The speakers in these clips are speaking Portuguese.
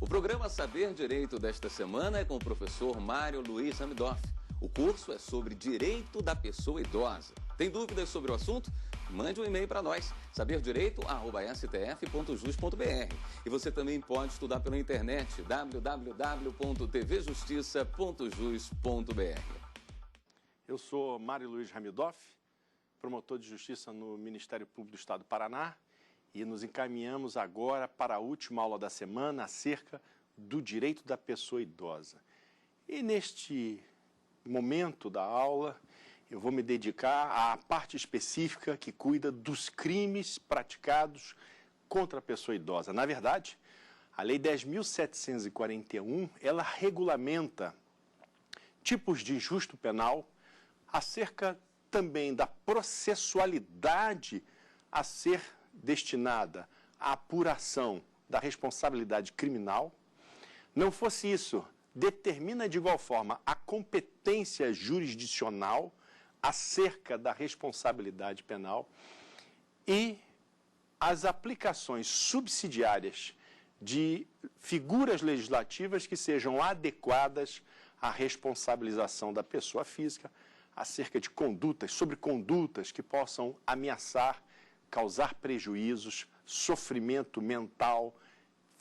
programa Saber Direito desta semana é com o professor Mário Luiz Hamidoff. O curso é sobre direito da pessoa idosa. Tem dúvidas sobre o assunto? Mande um e-mail para nós, saberdireito@stf.jus.br. E você também pode estudar pela internet, www.tvjustiça.jus.br. Eu sou Mário Luiz Hamidoff, promotor de justiça no Ministério Público do Estado do Paraná, e nos encaminhamos agora para a última aula da semana acerca do direito da pessoa idosa. E neste momento da aula, eu vou me dedicar à parte específica que cuida dos crimes praticados contra a pessoa idosa. Na verdade, a Lei 10.741, ela regulamenta tipos de injusto penal acerca também da processualidade a ser destinada à apuração da responsabilidade criminal. Não fosse isso, determina de igual forma a competência jurisdicional acerca da responsabilidade penal e as aplicações subsidiárias de figuras legislativas que sejam adequadas à responsabilização da pessoa física acerca de condutas, sobre condutas que possam ameaçar, causar prejuízos, sofrimento mental,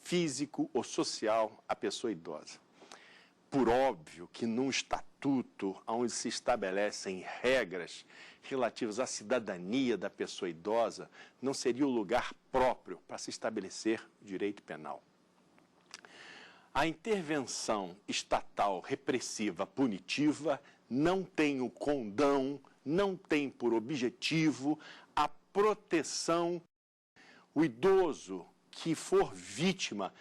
físico ou social à pessoa idosa. Por óbvio que num estatuto onde se estabelecem regras relativas à cidadania da pessoa idosa, não seria o lugar próprio para se estabelecer direito penal. A intervenção estatal repressiva punitiva não tem o condão, não tem por objetivo a proteção. O idoso que for vítima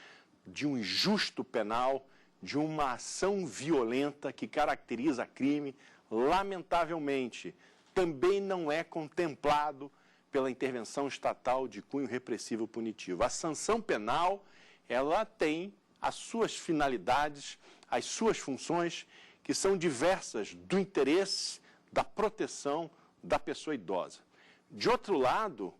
de um injusto penal, de uma ação violenta que caracteriza crime, lamentavelmente, também não é contemplado pela intervenção estatal de cunho repressivo punitivo. A sanção penal, ela tem as suas finalidades, as suas funções, que são diversas do interesse da proteção da pessoa idosa. De outro lado,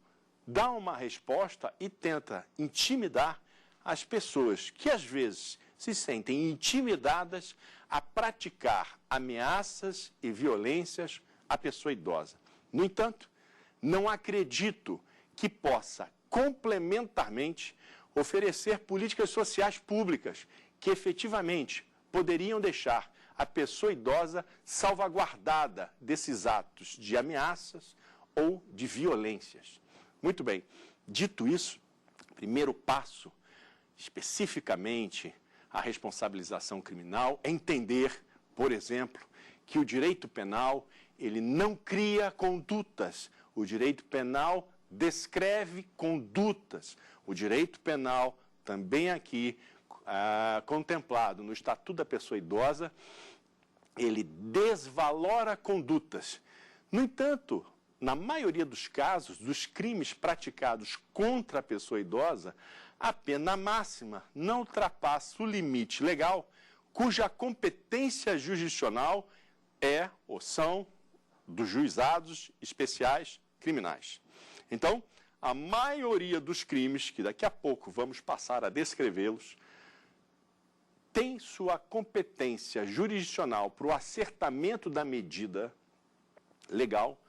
dá uma resposta e tenta intimidar as pessoas que, às vezes, se sentem intimidadas a praticar ameaças e violências à pessoa idosa. No entanto, não acredito que possa complementarmente oferecer políticas sociais públicas que efetivamente poderiam deixar a pessoa idosa salvaguardada desses atos de ameaças ou de violências. Muito bem, dito isso, primeiro passo, especificamente a responsabilização criminal, é entender, por exemplo, que o direito penal, ele não cria condutas. O direito penal descreve condutas. O direito penal, também aqui contemplado no Estatuto da Pessoa Idosa, ele desvalora condutas. No entanto, na maioria dos casos, dos crimes praticados contra a pessoa idosa, a pena máxima não ultrapassa o limite legal, cuja competência jurisdicional é ou são dos juizados especiais criminais. Então, a maioria dos crimes, que daqui a pouco vamos passar a descrevê-los, tem sua competência jurisdicional para o acertamento da medida legal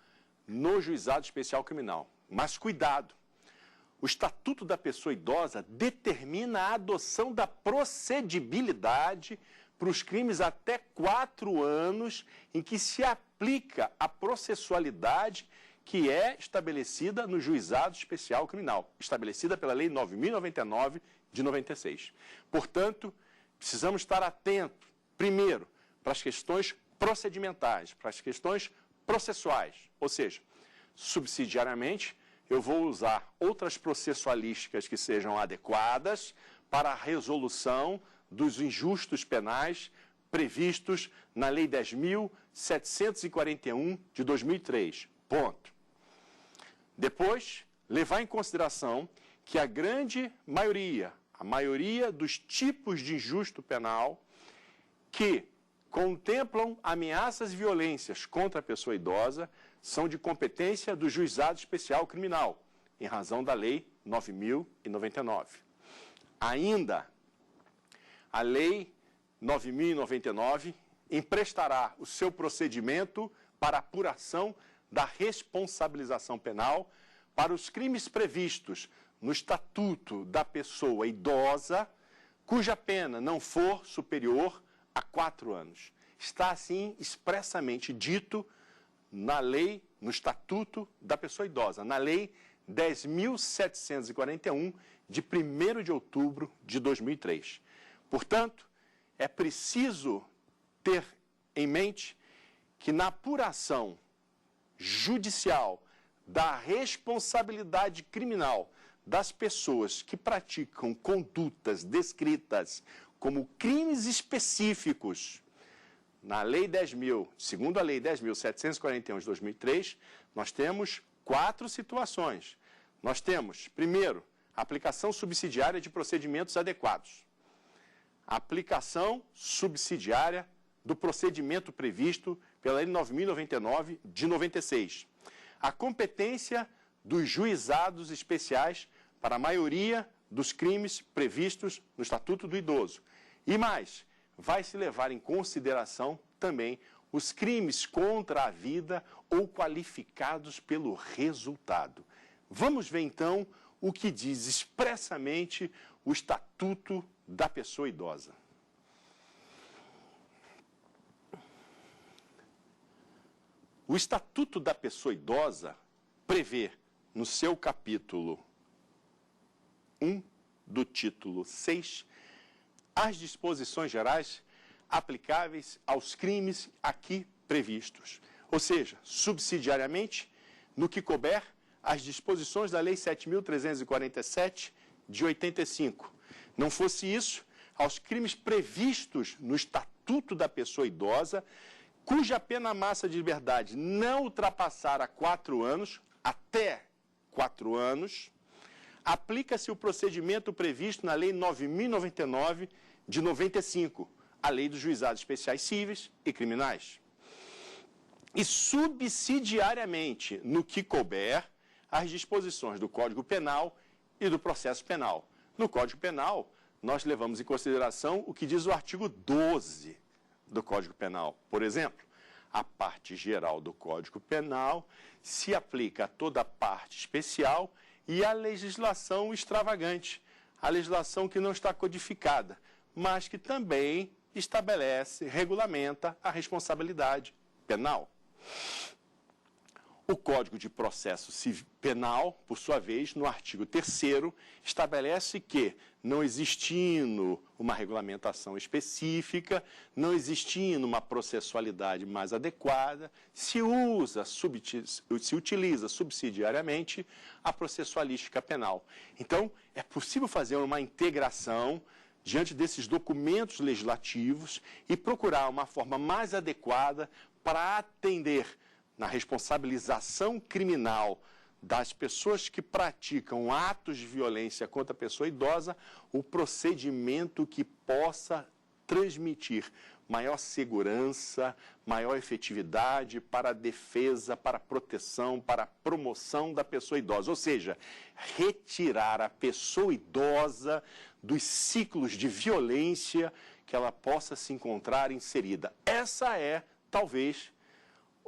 no juizado especial criminal. Mas cuidado! O Estatuto da Pessoa Idosa determina a adoção da procedibilidade para os crimes até 4 anos em que se aplica a processualidade que é estabelecida no Juizado Especial Criminal, estabelecida pela Lei 9.099 de 96. Portanto, precisamos estar atentos, primeiro, para as questões procedimentais, para as questões processuais, ou seja, subsidiariamente, eu vou usar outras processualísticas que sejam adequadas para a resolução dos injustos penais previstos na Lei 10.741 de 2003. Ponto. Depois, levar em consideração que a grande maioria, a maioria dos tipos de injusto penal que contemplam ameaças e violências contra a pessoa idosa são de competência do Juizado Especial Criminal, em razão da Lei 9.099. Ainda, a Lei 9.099 emprestará o seu procedimento para apuração da responsabilização penal para os crimes previstos no Estatuto da Pessoa Idosa, cuja pena não for superior a 4 anos. Está, assim, expressamente dito na lei, no Estatuto da Pessoa Idosa, na Lei 10.741, de 1º de outubro de 2003. Portanto, é preciso ter em mente que na apuração judicial da responsabilidade criminal das pessoas que praticam condutas descritas como crimes específicos na Lei 10.000, segundo a Lei 10.741 de 2003, nós temos 4 situações. Nós temos, primeiro, a aplicação subsidiária de procedimentos adequados. A aplicação subsidiária do procedimento previsto pela Lei 9.099 de 96. A competência dos juizados especiais para a maioria dos crimes previstos no Estatuto do Idoso. E mais, vai se levar em consideração também os crimes contra a vida ou qualificados pelo resultado. Vamos ver, então, o que diz expressamente o Estatuto da Pessoa Idosa. O Estatuto da Pessoa Idosa prevê, no seu capítulo 1 do título 6, as disposições gerais aplicáveis aos crimes aqui previstos. Ou seja, subsidiariamente, no que couber, as disposições da Lei 7.347 de 85. Não fosse isso, aos crimes previstos no Estatuto da Pessoa Idosa, cuja pena máxima de liberdade não ultrapassar a 4 anos, até 4 anos, aplica-se o procedimento previsto na Lei 9.099 de 95, a Lei dos Juizados Especiais Cíveis e Criminais. E subsidiariamente, no que couber, as disposições do Código Penal e do Processo Penal. No Código Penal, nós levamos em consideração o que diz o artigo 12 do Código Penal. Por exemplo, a parte geral do Código Penal se aplica a toda a parte especial e a legislação extravagante, a legislação que não está codificada, mas que também estabelece, regulamenta a responsabilidade penal. O Código de Processo Penal, por sua vez, no artigo 3º, estabelece que, não existindo uma regulamentação específica, não existindo uma processualidade mais adequada, se utiliza subsidiariamente a processualística penal. Então, é possível fazer uma integração diante desses documentos legislativos e procurar uma forma mais adequada para atender na responsabilização criminal das pessoas que praticam atos de violência contra a pessoa idosa, o procedimento que possa transmitir maior segurança, maior efetividade para a defesa, para a proteção, para a promoção da pessoa idosa. Ou seja, retirar a pessoa idosa dos ciclos de violência que ela possa se encontrar inserida. Essa é, talvez,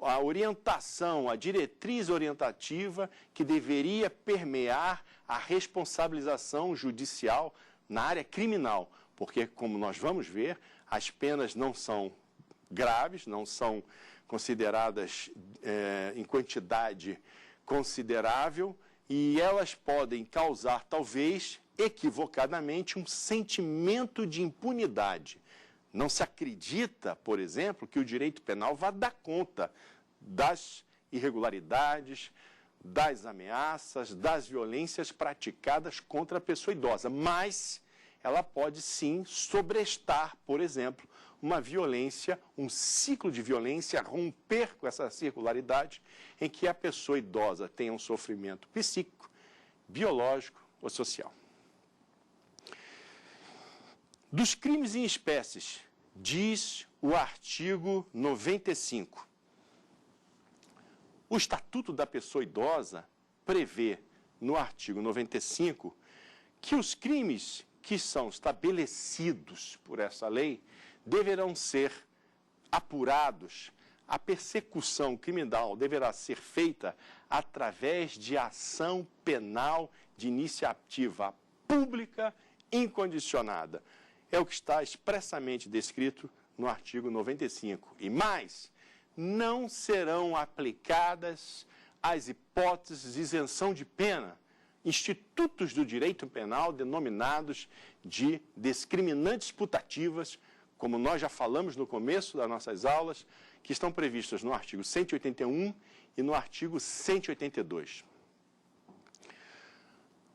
a orientação, a diretriz orientativa que deveria permear a responsabilização judicial na área criminal, porque, como nós vamos ver, as penas não são graves, não são consideradas em quantidade considerável e elas podem causar, talvez, equivocadamente, um sentimento de impunidade. Não se acredita, por exemplo, que o direito penal vá dar conta das irregularidades, das ameaças, das violências praticadas contra a pessoa idosa, mas ela pode sim sobrestar, por exemplo, uma violência, um ciclo de violência, romper com essa circularidade em que a pessoa idosa tenha um sofrimento psíquico, biológico ou social. Dos crimes em espécies, diz o artigo 95. O Estatuto da Pessoa Idosa prevê, no artigo 95, que os crimes que são estabelecidos por essa lei deverão ser apurados. A persecução criminal deverá ser feita através de ação penal de iniciativa pública incondicionada. É o que está expressamente descrito no artigo 95. E mais, não serão aplicadas as hipóteses de isenção de pena, institutos do direito penal denominados de discriminantes putativas, como nós já falamos no começo das nossas aulas, que estão previstas no artigo 181 e no artigo 182.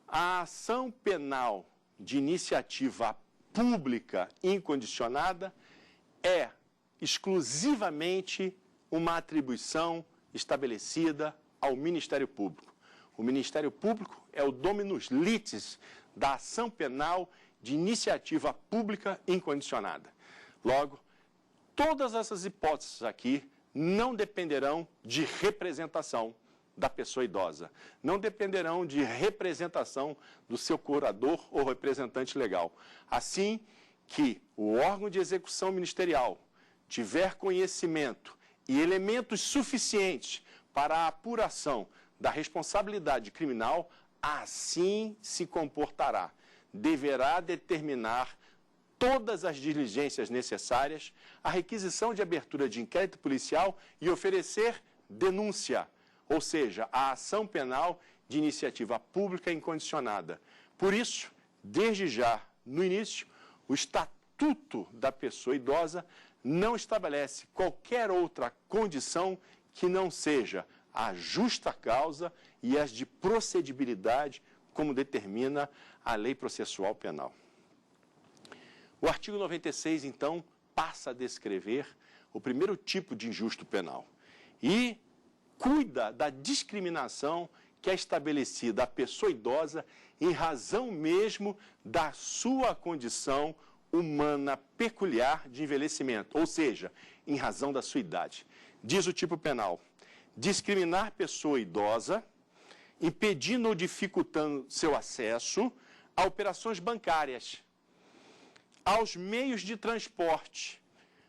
A ação penal de iniciativa pública incondicionada é exclusivamente uma atribuição estabelecida ao Ministério Público. O Ministério Público é o dominus litis da ação penal de iniciativa pública incondicionada. Logo, todas essas hipóteses aqui não dependerão de representação da pessoa idosa, não dependerão de representação do seu curador ou representante legal. Assim que o órgão de execução ministerial tiver conhecimento e elementos suficientes para a apuração da responsabilidade criminal, assim se comportará. Deverá determinar todas as diligências necessárias, a requisição de abertura de inquérito policial e oferecer denúncia, ou seja, a ação penal de iniciativa pública incondicionada. Por isso, desde já, no início, o Estatuto da Pessoa Idosa não estabelece qualquer outra condição que não seja a justa causa e as de procedibilidade, como determina a Lei Processual Penal. O artigo 96, então, passa a descrever o primeiro tipo de injusto penal e cuida da discriminação que é estabelecida à pessoa idosa em razão mesmo da sua condição humana peculiar de envelhecimento, ou seja, em razão da sua idade. Diz o tipo penal: discriminar pessoa idosa, impedindo ou dificultando seu acesso a operações bancárias, aos meios de transporte,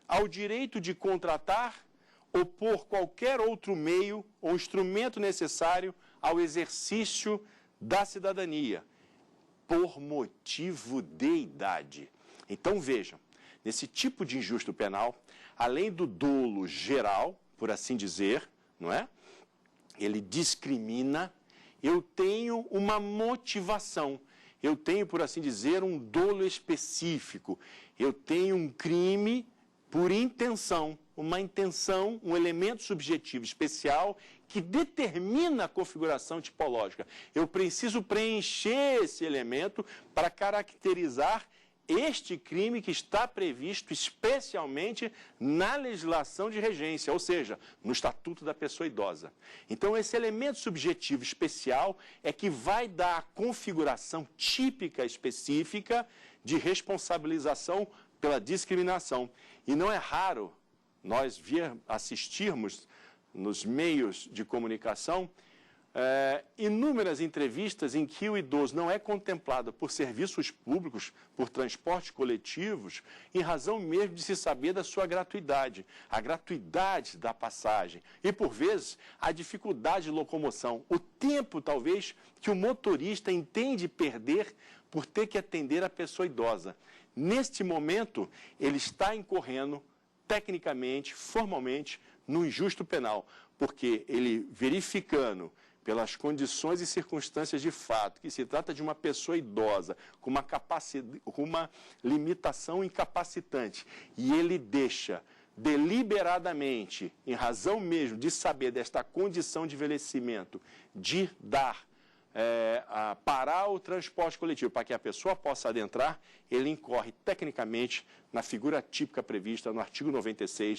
ao direito de contratar ou por qualquer outro meio ou instrumento necessário ao exercício da cidadania, por motivo de idade. Então, vejam, nesse tipo de injusto penal, além do dolo geral, por assim dizer, não é? Ele discrimina, eu tenho uma motivação, eu tenho, por assim dizer, um dolo específico, eu tenho um crime por intenção, uma intenção, um elemento subjetivo especial que determina a configuração tipológica. Eu preciso preencher esse elemento para caracterizar este crime que está previsto especialmente na legislação de regência, ou seja, no Estatuto da Pessoa Idosa. Então, esse elemento subjetivo especial é que vai dar a configuração típica específica de responsabilização pela discriminação. E não é raro nós assistirmos nos meios de comunicação inúmeras entrevistas em que o idoso não é contemplado por serviços públicos, por transportes coletivos, em razão mesmo de se saber da sua gratuidade, a gratuidade da passagem e, por vezes, a dificuldade de locomoção, o tempo, talvez, que o motorista entende perder por ter que atender a pessoa idosa. Neste momento, ele está incorrendo, tecnicamente, formalmente, no injusto penal, porque ele, verificando pelas condições e circunstâncias de fato, que se trata de uma pessoa idosa, com uma limitação incapacitante, e ele deixa deliberadamente, em razão mesmo de saber desta condição de envelhecimento, de parar o transporte coletivo para que a pessoa possa adentrar, ele incorre tecnicamente na figura típica prevista no artigo 96